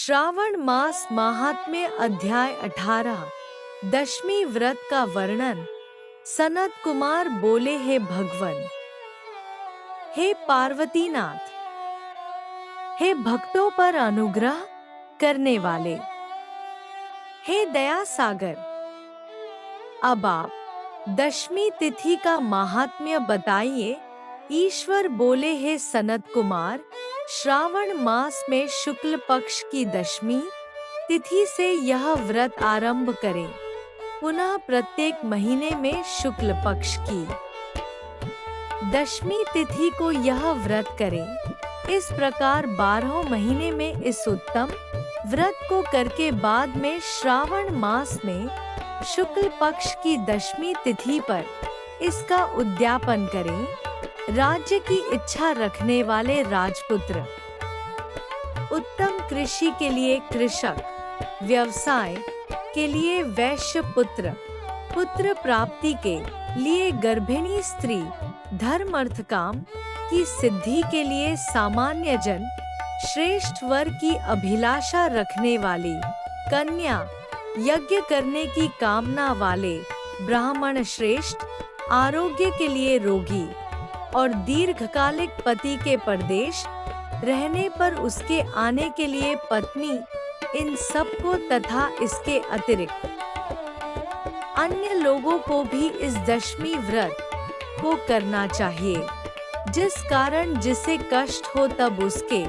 श्रावण मास महात्म्य अध्याय 18 दशमी व्रत का वर्णन। सनत कुमार बोले, हे भगवन, हे पार्वतीनाथ, हे भक्तों पर अनुग्रह करने वाले, हे दया सागर, अब आप दशमी तिथि का महात्म्य बताइए। ईश्वर बोले, हे सनत कुमार, श्रावण मास में शुक्ल पक्ष की दशमी तिथि से यह व्रत आरंभ करें। पुनः प्रत्येक महीने में शुक्ल पक्ष की दशमी तिथि को यह व्रत करें। इस प्रकार 12 महीने में इस उत्तम व्रत को करके बाद में श्रावण मास में शुक्ल पक्ष की दशमी तिथि पर इसका उद्यापन करें। राज्य की इच्छा रखने वाले राजपुत्र, उत्तम कृषि के लिए कृषक, व्यवसाय के लिए वैश्य पुत्र, पुत्र प्राप्ति के लिए गर्भिणी स्त्री, धर्म अर्थ काम की सिद्धि के लिए सामान्य जन, श्रेष्ठ वर की अभिलाषा रखने वाली कन्या, यज्ञ करने की कामना वाले ब्राह्मण श्रेष्ठ, आरोग्य के लिए रोगी और दीर्घकालिक पति के परदेश रहने पर उसके आने के लिए पत्नी, इन सब को तथा इसके अतिरिक्त अन्य लोगों को भी इस दशमी व्रत को करना चाहिए। जिस कारण जिसे कष्ट हो तब उसके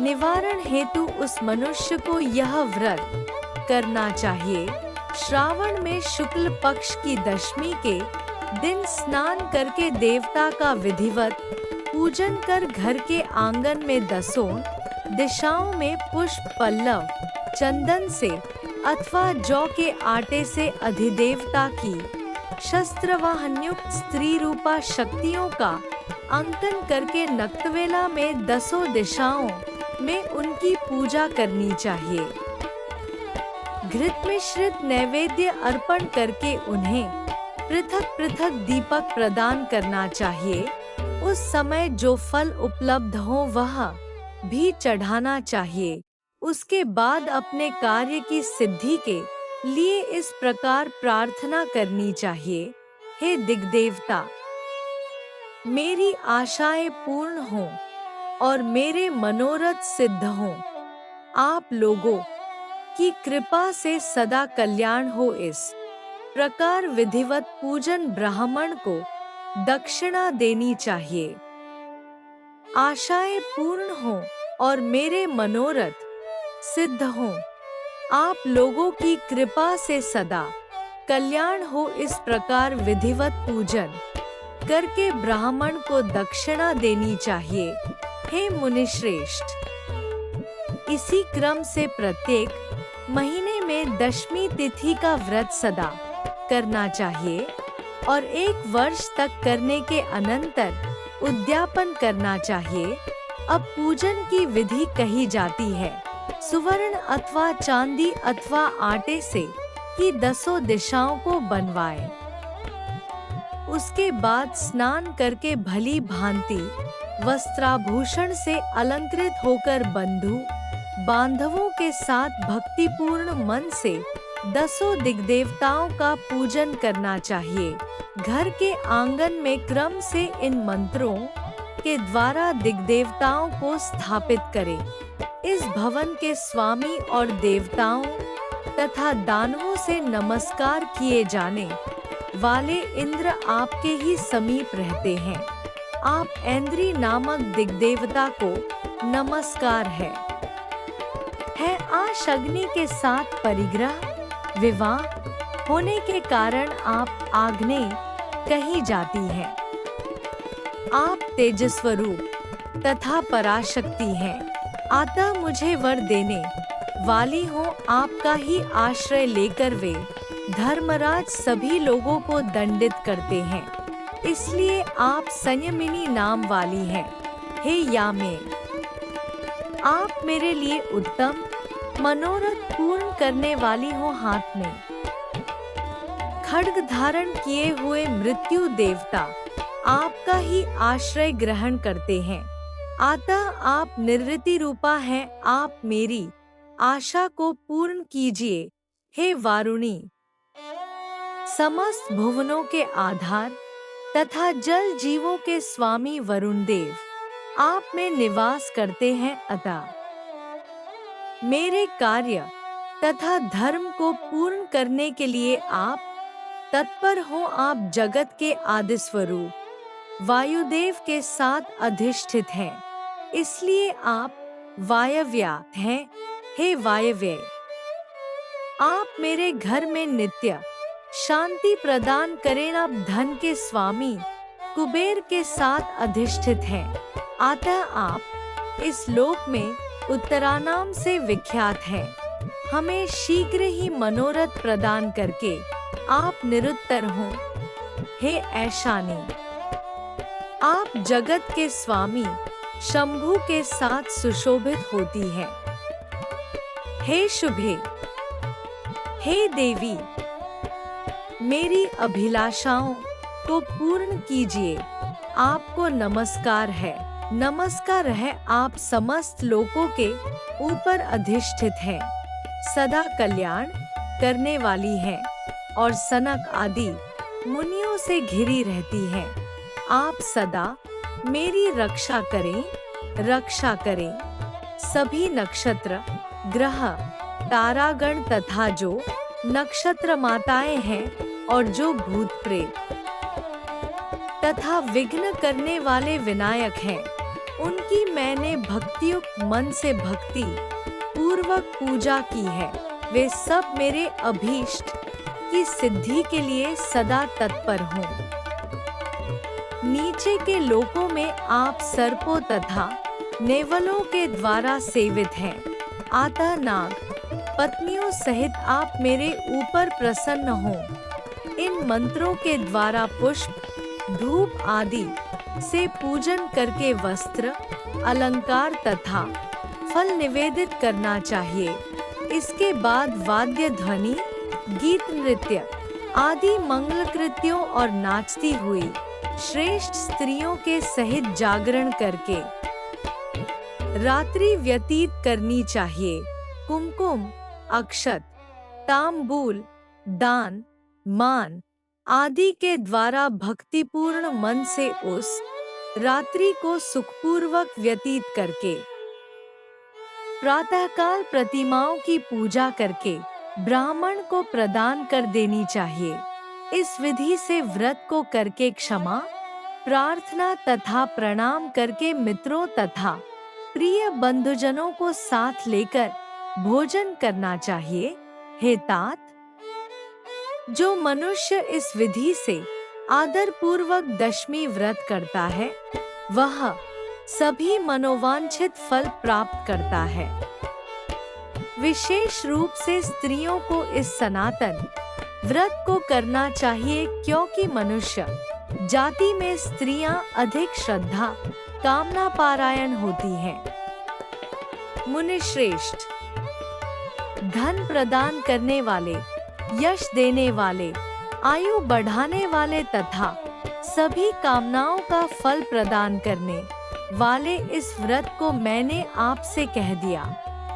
निवारण हेतु उस मनुष्य को यह व्रत करना चाहिए। श्रावण में शुक्ल पक्ष की दशमी के दिन स्नान करके देवता का विधिवत पूजन कर घर के आंगन में दसों दिशाओं में पुष्प, पल्लव, चंदन से अथवा जौ के आटे से अधिदेवता की शस्त्रवाहनयुक्त स्त्री रूपा शक्तियों का अंकन करके नक्तवेला में दसों दिशाओं में उनकी पूजा करनी चाहिए। घृत मिश्रित नैवेद्य अर्पण करके उन्हें पृथक पृथक दीपक प्रदान करना चाहिए। उस समय जो फल उपलब्ध हो वह भी चढ़ाना चाहिए। उसके बाद अपने कार्य की सिद्धि के लिए इस प्रकार प्रार्थना करनी चाहिए, हे दिग्देवता, मेरी आशाएं पूर्ण हों और मेरे मनोरथ सिद्ध हों। आप लोगों की कृपा से सदा कल्याण हो। इस प्रकार विधिवत पूजन ब्राह्मण को दक्षिणा देनी चाहिए। आशाएं पूर्ण हों और मेरे मनोरथ सिद्ध हों। आप लोगों की कृपा से सदा कल्याण हो। इस प्रकार विधिवत पूजन करके ब्राह्मण को दक्षिणा देनी चाहिए, हे मुनिश्रेष्ठ। इसी क्रम से प्रत्येक महीने में दशमी तिथि का व्रत सदा करना चाहिए और 1 वर्ष तक करने के अनंतर उद्यापन करना चाहिए। अब पूजन की विधि कही जाती है। सुवर्ण अथवा चांदी अथवा आटे से की दसों दिशाओं को बनवाएं। उसके बाद स्नान करके भली भांति वस्त्राभूषण से अलंकृत होकर बंधु बांधवों के साथ भक्तिपूर्ण मन से दसों दिग्देवताओं का पूजन करना चाहिए। घर के आंगन में क्रम से इन मंत्रों के द्वारा दिग्देवताओं को स्थापित करें। इस भवन के स्वामी और देवताओं तथा दानवों से नमस्कार किए जाने वाले इंद्र आपके ही समीप रहते हैं। आप ऐन्द्री नामक दिग्देवता को नमस्कार है। आज अग्नि के साथ परिग्रह विवाह होने के कारण आप आग्नेय कही जाती हैं। आप तेजस्वरूप तथा पराशक्ति हैं। अतः मुझे वर देने वाली हो आपका ही आश्रय लेकर वे धर्मराज सभी लोगों को दंडित करते हैं। इसलिए आप संयमिनी नाम वाली हैं। हे यामे, आप मेरे लिए उत्तम मनोरथ पूर्ण करने वाली हो। हाथ में खड्ग धारण किए हुए मृत्यु देवता आपका ही आश्रय ग्रहण करते हैं। अतः आप निर्वृति रूपा हैं। आप मेरी आशा को पूर्ण कीजिए, हे वारुणी। समस्त भुवनों के आधार तथा जल जीवों के स्वामी वरुण देव आप में निवास करते हैं, अतः मेरे कार्य तथा धर्म को पूर्ण करने के लिए आप तत्पर हो। आप जगत के आदि स्वरूप वायुदेव के साथ अधिष्ठित हैं, इसलिए आप वायव्या हैं, हे वायव्य। आप मेरे घर में नित्य शांति प्रदान करें। आप धन के स्वामी कुबेर के साथ अधिष्ठित हैं, अतः आप इस लोक में उत्तरानाम से विख्यात हैं। हमें शीघ्र ही मनोरथ प्रदान करके आप निरुत्तर हों, हे ऐशानी। आप जगत के स्वामी शंभु के साथ सुशोभित होती हैं, हे शुभे। हे देवी, मेरी अभिलाषाओं को पूर्ण कीजिए। आपको नमस्कार है, नमस्कार है। आप समस्त लोकों के ऊपर अधिष्ठित हैं, सदा कल्याण करने वाली हैं और सनक आदि मुनियों से घिरी रहती हैं। आप सदा मेरी रक्षा करें, रक्षा करें। सभी नक्षत्र, ग्रह, तारागण तथा जो नक्षत्र माताएं हैं और जो भूत प्रेत तथा विघ्न करने वाले विनायक हैं, उनकी मैंने भक्तियुक्त मन से भक्ति पूर्वक पूजा की है। वे सब मेरे अभीष्ट की सिद्धि के लिए सदा तत्पर हों। नीचे के लोकों में आप सर्पों तथा नेवलों के द्वारा सेवित हैं, अतः नाग पत्नियों सहित आप मेरे ऊपर प्रसन्न हों। इन मंत्रों के द्वारा पुष्प, धूप आदि से पूजन करके वस्त्र, अलंकार तथा फल निवेदित करना चाहिए। इसके बाद वाद्य ध्वनि, गीत, नृत्य आदि मंगल कृत्यों और नाचती हुई श्रेष्ठ स्त्रियों के सहित जागरण करके रात्रि व्यतीत करनी चाहिए। कुमकुम, अक्षत, तांबूल, दान, मान आदि के द्वारा भक्तिपूर्ण मन से उस रात्रि को सुखपूर्वक व्यतीत करके प्रातःकाल प्रतिमाओं की पूजा करके ब्राह्मण को प्रदान कर देनी चाहिए। इस विधि से व्रत को करके क्षमा प्रार्थना तथा प्रणाम करके मित्रों तथा प्रिय बंधुजनों को साथ लेकर भोजन करना चाहिए। हे तात, जो मनुष्य इस विधि से आदर पूर्वक दशमी व्रत करता है, वह सभी मनोवांछित फल प्राप्त करता है। विशेष रूप से स्त्रियों को इस सनातन व्रत को करना चाहिए, क्योंकि मनुष्य जाति में स्त्रियां अधिक श्रद्धा कामना पारायण होती हैं। मुनिश्रेष्ठ, धन प्रदान करने वाले, यश देने वाले, आयु बढ़ाने वाले तथा सभी कामनाओं का फल प्रदान करने वाले इस व्रत को मैंने आपसे कह दिया।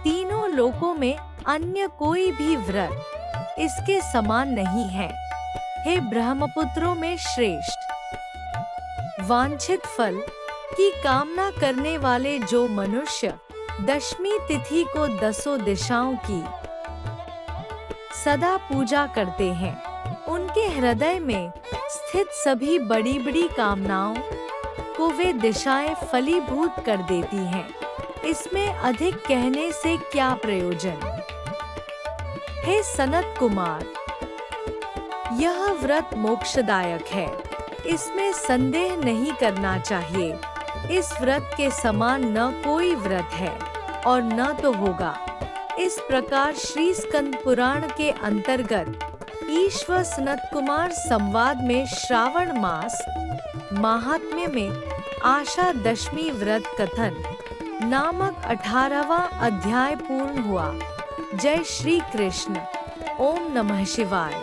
तीनों लोकों में अन्य कोई भी व्रत इसके समान नहीं है। हे ब्रह्मपुत्रों में श्रेष्ठ, वांछित फल की कामना करने वाले जो मनुष्य दशमी तिथि को दसों दिशाओं की सदा पूजा करते हैं, उनके हृदय में स्थित सभी बड़ी बड़ी कामनाओं को वे दिशाएं फलीभूत कर देती हैं। इसमें अधिक कहने से क्या प्रयोजन। हे सनत कुमार, यह व्रत मोक्षदायक है, इसमें संदेह नहीं करना चाहिए। इस व्रत के समान न कोई व्रत है और न तो होगा। इस प्रकार श्री स्कंद पुराण के अंतर्गत ईश्वर सनत कुमार संवाद में श्रावण मास महात्म्य में आशा दशमी व्रत कथन नामक 18वां अध्याय पूर्ण हुआ। जय श्री कृष्ण। ओम नमः शिवाय।